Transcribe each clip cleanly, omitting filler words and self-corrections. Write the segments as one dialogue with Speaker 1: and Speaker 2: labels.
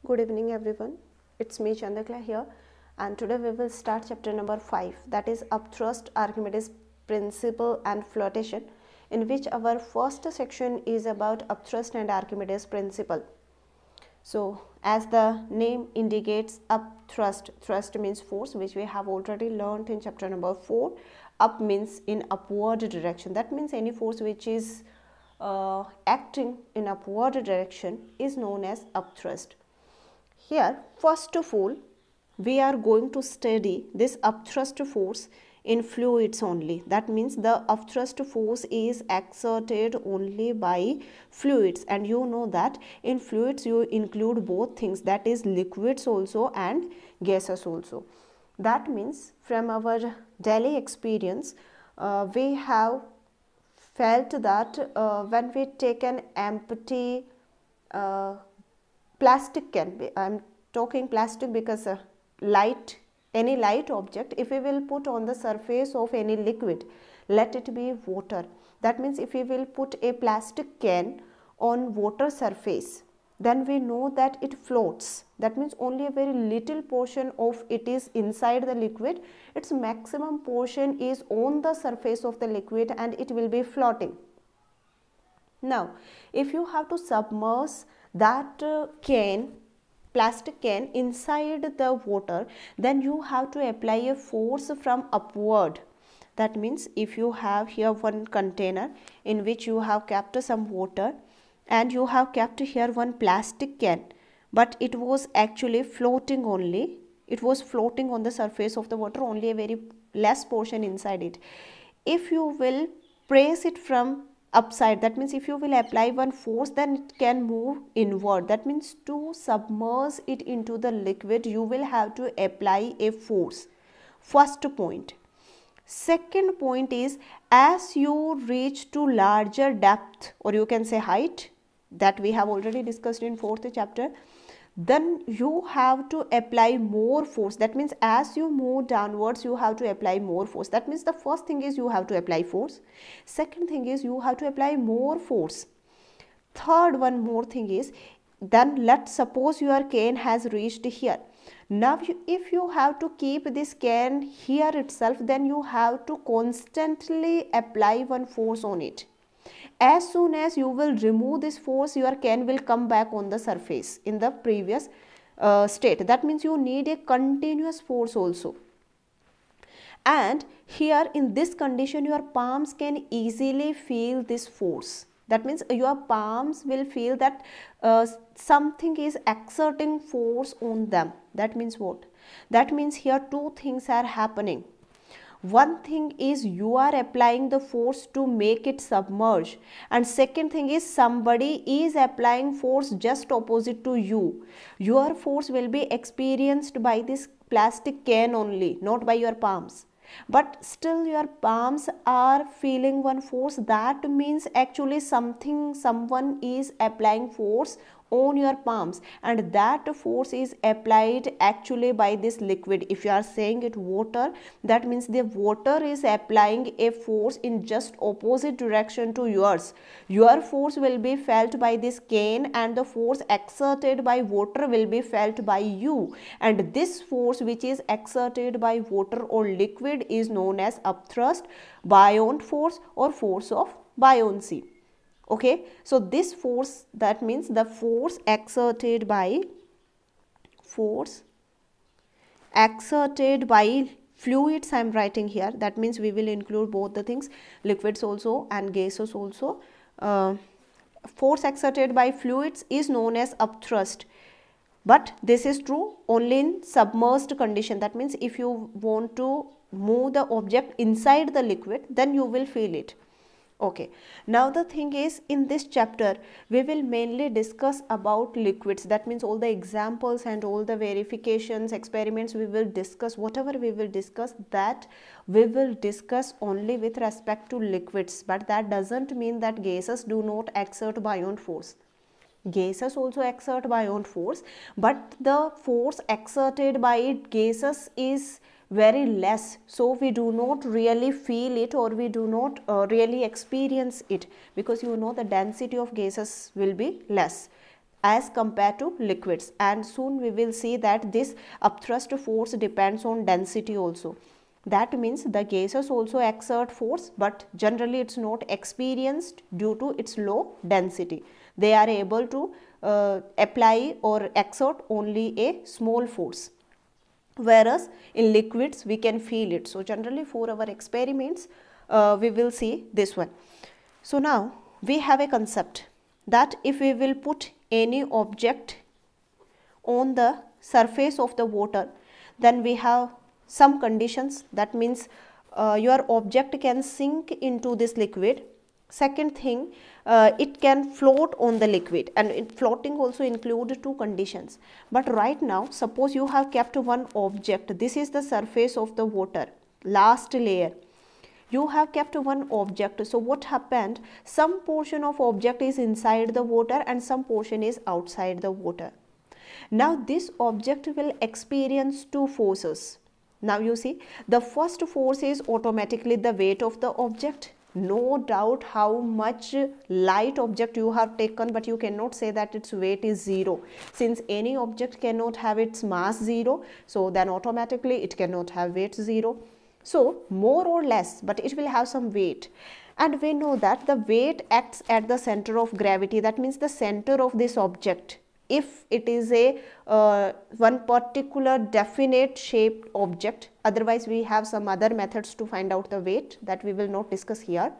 Speaker 1: Good evening everyone, it's me Chandakla here, and today we will start chapter number 5, that is upthrust, Archimedes principle and flotation, in which our first section is about upthrust and Archimedes principle. So as the name indicates, upthrust, thrust means force, which we have already learned in chapter number 4. Up means in upward direction, that means any force which is acting in upward direction is known as upthrust. Here, first of all, we are going to study this upthrust force in fluids only. That means the upthrust force is exerted only by fluids, and you know that in fluids you include both things, that is liquids also and gases also. That means from our daily experience, we have felt that when we take an empty plastic can be, I am talking plastic because any light object, if we will put on the surface of any liquid, let it be water, that means if we will put a plastic can on water surface, then we know that it floats. That means only a very little portion of it is inside the liquid, its maximum portion is on the surface of the liquid and it will be floating. Now if you have to submerge that plastic can inside the water, then you have to apply a force from upward. That means if you have here one container in which you have kept some water and you have kept here one plastic can, but it was actually floating only, it was floating on the surface of the water, only a very less portion inside it. If you will press it from upside, that means if you will apply one force, then it can move inward. That means to submerge it into the liquid, you will have to apply a force. First point. Second point is, as you reach to larger depth, or you can say height, that we have already discussed in 4th chapter, then you have to apply more force. That means as you move downwards, you have to apply more force. That means the first thing is you have to apply force. Second thing is you have to apply more force. Third one more thing is, then let's suppose your cane has reached here. Now if you have to keep this can here itself, then you have to constantly apply one force on it. As soon as you will remove this force, your can will come back on the surface in the previous state. That means you need a continuous force also. And here in this condition, your palms can easily feel this force. That means your palms will feel that something is exerting force on them. That means what? That means here two things are happening. One thing is you are applying the force to make it submerge, and second thing is somebody is applying force just opposite to you. Your force will be experienced by this plastic can only, not by your palms, but still your palms are feeling one force. That means actually someone is applying force on your palms, and that force is applied actually by this liquid. If you are saying it water, that means the water is applying a force in just opposite direction to yours. Your force will be felt by this cane, and the force exerted by water will be felt by you, and this force which is exerted by water or liquid is known as upthrust, buoyant force, or force of buoyancy. Okay, so this force, that means the force exerted by fluids I am writing here. That means we will include both the things, liquids also and gases also. Force exerted by fluids is known as upthrust, but this is true only in submerged condition. That means if you want to move the object inside the liquid, then you will feel it. Okay, now the thing is, in this chapter we will mainly discuss about liquids. That means all the examples and all the verifications, experiments we will discuss, whatever we will discuss, that we will discuss only with respect to liquids. But that doesn't mean that gases do not exert buoyant force. Gases also exert buoyant force, but the force exerted by gases is very less, so we do not really feel it, or we do not really experience it, because you know the density of gases will be less. as compared to liquids, and soon we will see that this upthrust force depends on density also. That means the gases also exert force, but generally it's not experienced due to its low density. They are able to apply or exert only a small force, whereas in liquids we can feel it. So generally for our experiments we will see this one. So now we have a concept that if we will put any object on the surface of the water, then we have some conditions. That means your object can sink into this liquid. Second thing, it can float on the liquid, and floating also include two conditions. But right now, suppose you have kept one object. This is the surface of the water, last layer. You have kept one object. So what happened? Some portion of object is inside the water and some portion is outside the water. Now this object will experience two forces. Now you see, the first force is automatically the weight of the object. No doubt how much light object you have taken, but you cannot say that its weight is 0. Since any object cannot have its mass 0, so then automatically it cannot have weight 0. So more or less, but it will have some weight. And we know that the weight acts at the center of gravity. That means the center of this object, if it is a one particular definite shaped object. Otherwise we have some other methods to find out the weight that we will not discuss here.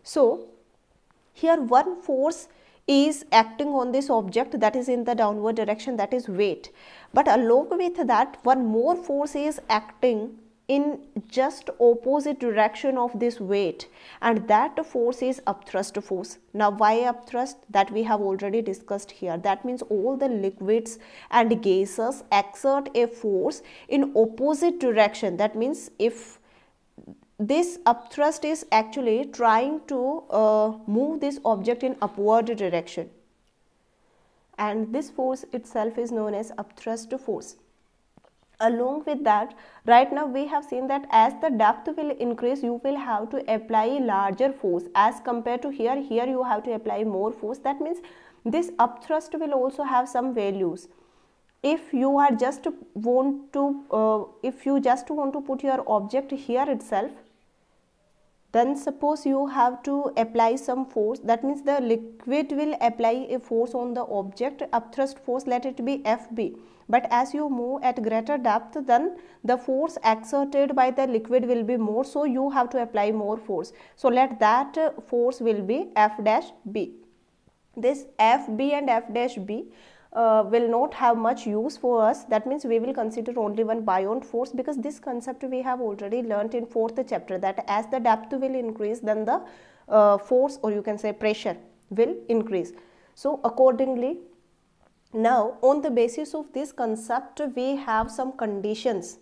Speaker 1: So here one force is acting on this object, that is in the downward direction, that is weight. But along with that, one more force is acting in just opposite direction of this weight, and that force is upthrust force. Now why upthrust? That we have already discussed here. That means all the liquids and gases exert a force in opposite direction. That means if this upthrust is actually trying to move this object in upward direction, and this force itself is known as upthrust force. Along with that, right now we have seen that as the depth will increase, you will have to apply larger force as compared to here. Here you have to apply more force. That means this upthrust will also have some values. If you are just want to put your object here itself, then suppose you have to apply some force. That means the liquid will apply a force on the object, upthrust force, let it be FB. But as you move at greater depth, then the force exerted by the liquid will be more, so you have to apply more force. So let that force will be F-B. This FB and F-B will not have much use for us. That means we will consider only one buoyant force, because this concept we have already learnt in 4th chapter, that as the depth will increase, then the force, or you can say pressure, will increase. So accordingly, now on the basis of this concept we have some conditions.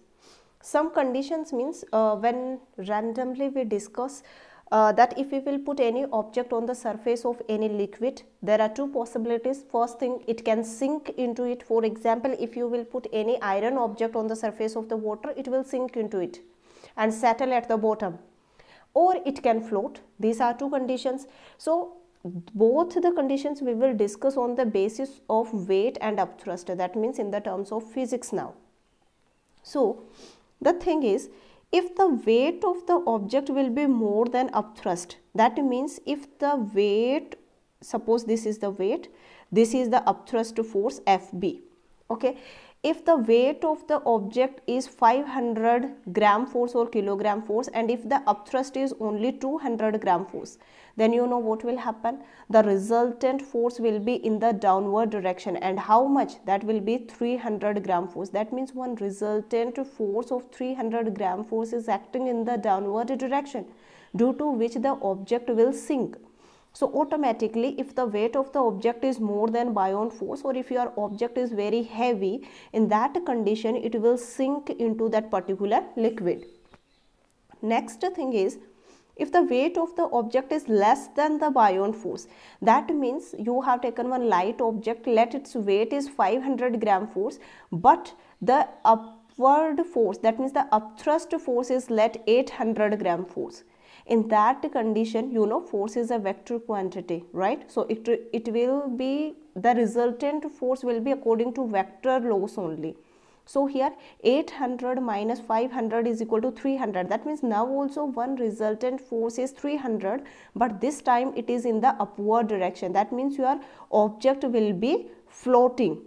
Speaker 1: Some conditions means when randomly we discuss that if we will put any object on the surface of any liquid, there are two possibilities. First thing, it can sink into it. For example, if you will put any iron object on the surface of the water, it will sink into it and settle at the bottom, or it can float. These are two conditions. So both the conditions we will discuss on the basis of weight and upthrust. That means in the terms of physics now. So the thing is, if the weight of the object will be more than upthrust, that means if the weight, suppose this is the weight, this is the upthrust force FB, okay. If the weight of the object is 500 gram force or kilogram force, and if the upthrust is only 200 gram force, then you know what will happen. The resultant force will be in the downward direction, and how much? That will be 300 gram force. That means one resultant force of 300 gram force is acting in the downward direction, due to which the object will sink. So automatically, if the weight of the object is more than buoyant force, or if your object is very heavy, in that condition it will sink into that particular liquid. Next thing is, if the weight of the object is less than the buoyant force, that means you have taken one light object, let its weight is 500 gram force, but the upward force, that means the upthrust force, is let 800 gram force. In that condition, you know, force is a vector quantity, right? So it will be, the resultant force will be according to vector laws only. So here 800 minus 500 is equal to 300. That means now also one resultant force is 300, but this time it is in the upward direction. That means your object will be floating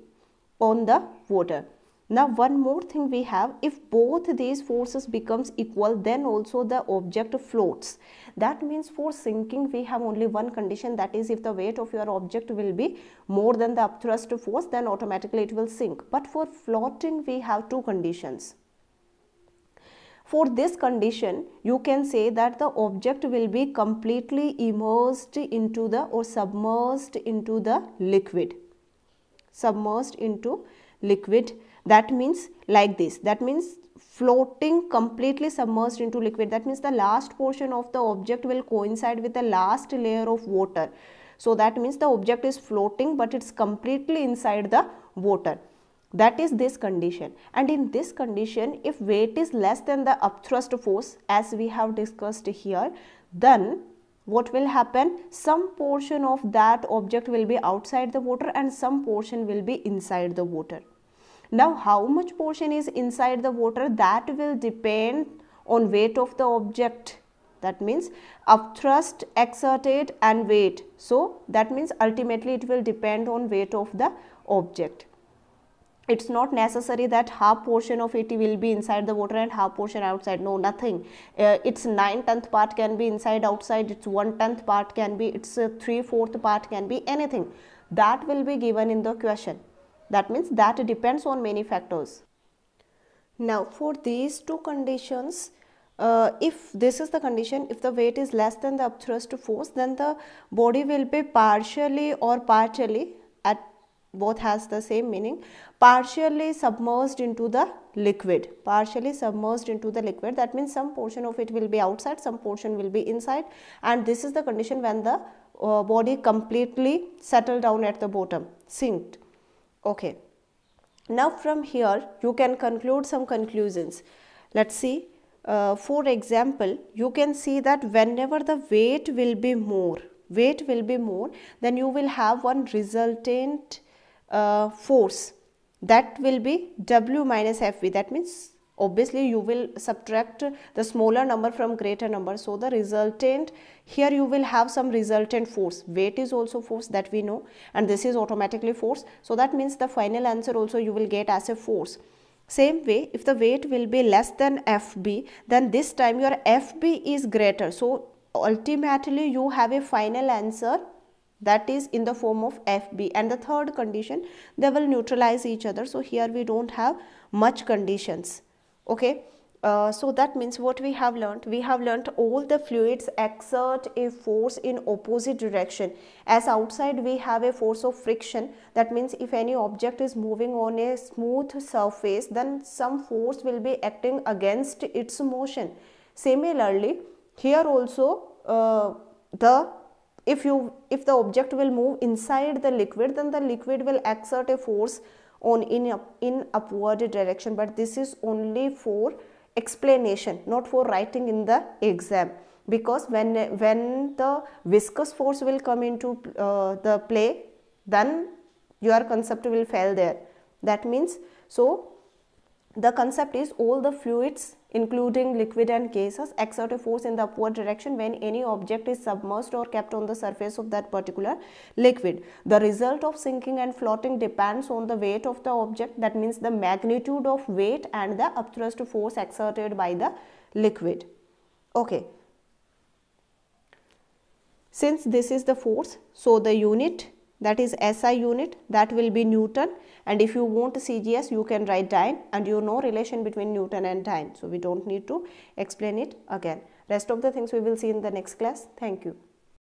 Speaker 1: on the water. Now one more thing we have, if both these forces becomes equal, then also the object floats. That means for sinking we have only one condition, that is if the weight of your object will be more than the upthrust force, then automatically it will sink. But for floating we have two conditions. For this condition, you can say that the object will be completely immersed into the, or submerged into the liquid. Submerged into liquid, that means like this, that means floating completely submerged into liquid. That means the last portion of the object will coincide with the last layer of water. So that means the object is floating but it's completely inside the water. That is this condition. And in this condition, if weight is less than the upthrust force, as we have discussed here, then what will happen? Some portion of that object will be outside the water and some portion will be inside the water. Now how much portion is inside the water, that will depend on weight of the object. That means upthrust, exerted and weight. So that means ultimately it will depend on weight of the object. It's not necessary that half portion of it will be inside the water and half portion outside. No, nothing. It's 9/10 part can be inside, outside. It's 1/10 part can be, it's 3/4 part can be, anything. That will be given in the question. That means that depends on many factors. Now for these two conditions, if this is the condition, if the weight is less than the upthrust force, then the body will be partially or partially, at both has the same meaning, partially submerged into the liquid. Partially submerged into the liquid, that means some portion of it will be outside, some portion will be inside, and this is the condition when the body completely settled down at the bottom, sinked. Okay, now from here you can conclude some conclusions. Let's see. For example, you can see that whenever the weight will be more, then you will have one resultant force, that will be W minus FV. That means obviously you will subtract the smaller number from greater number. So the resultant, here you will have some resultant force. Weight is also force, that we know, and this is automatically force. So that means the final answer also you will get as a force. Same way, if the weight will be less than FB, then this time your FB is greater. So ultimately you have a final answer that is in the form of FB. And the third condition, they will neutralize each other. So here we don't have much conditions. Okay, so that means what we have learnt? We have learnt all the fluids exert a force in opposite direction. As outside we have a force of friction. That means if any object is moving on a smooth surface, then some force will be acting against its motion. Similarly, here also if the object will move inside the liquid, then the liquid will exert a force on in upward direction. But this is only for explanation, not for writing in the exam, because when the viscous force will come into the play, then your concept will fail there. That means, so the concept is all the fluids including liquid and gases exert a force in the upward direction when any object is submerged or kept on the surface of that particular liquid. The result of sinking and floating depends on the weight of the object. That means the magnitude of weight and the upthrust force exerted by the liquid. Okay. Since this is the force, so the unit, that is SI unit, that will be Newton, and if you want CGS you can write dyne, and you know relation between Newton and dyne, so we don't need to explain it again. Rest of the things we will see in the next class. Thank you.